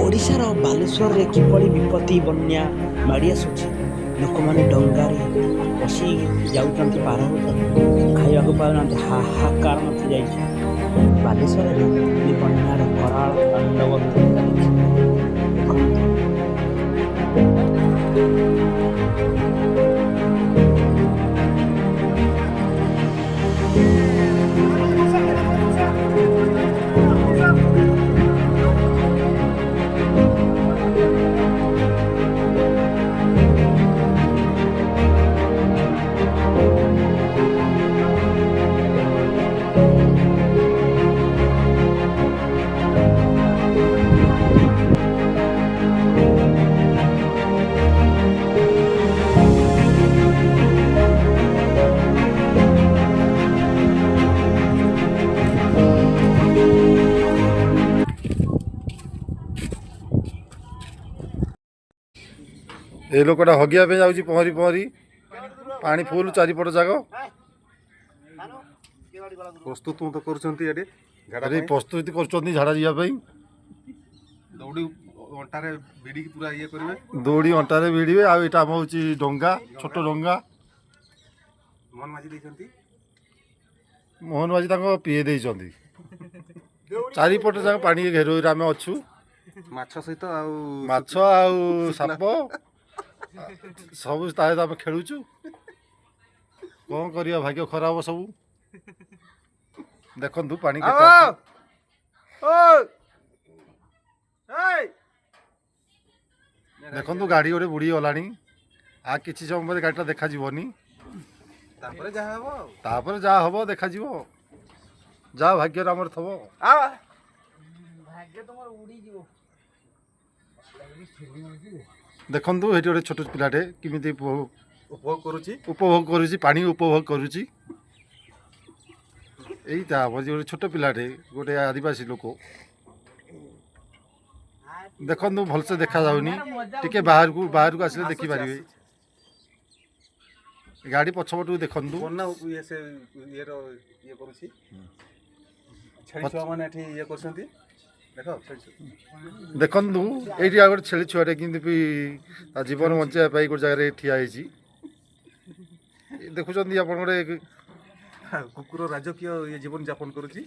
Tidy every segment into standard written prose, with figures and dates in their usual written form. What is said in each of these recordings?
ओडिशार बालेश्वर रे किपरि विपत्ति बन्या माड़ी आसुछि लोक माने डंगारे बसी जाउछन्ति पार होउछन्ति खाइबा को पाउनान्ति हाहाकार मथि जाइछि बालेश्वर रे ए बन्यार कराल तांडव चालिछि देखन्तु। ए लोकटा हगिया पे जाउची पहरी पहरी पानी फुल चारिपट जाग प्रस्तुत तो करछंती एडी अरे प्रस्तुति करछंती झाड़ा जिया पई दौड़ी अंटारे भिड़ी पूरा ये करबे दौड़ी अंटारे भिड़िबे आ एटा होउची डंगा छोट डंगा मन माजी दैछंती मोहन बाजी ताको पिए दैछंती चारिपट जाग पानी घेरो रे आमे अछु माछ सहित आ माछ आउ साप सब ताहे आम खेलुचु कौन करिया भाग्य खराब सब देखु पानी देखु गाड़ी गोटे बुड़ी गलानी आ किसी समय गाड़ीटा देखा जीवनी तापर जहाँ हम देखा जहाँ भाग्य आमर थब देखु ये गोटे छोट पिलाटे किमिति उपभोग करुची पानी उपभोग करुची यहीटा गोटे छोट पिलाटे गोटे आदिवासी लोक देखु भलसे देखा जाऊनी टिके बाहर को आसिले देखी पारे गाड़ी पछपट देखु देखु ये गोटे छेली छुआटे कि जीवन बचाई गोटे जगह ठिया देखुं आप गोटे कुकुर राजकीय जीवन यापन करुची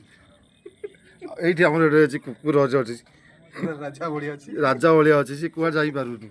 ये आम कुकुर अच्छी राजा भाया अच्छी सी कुआ जा पारुनी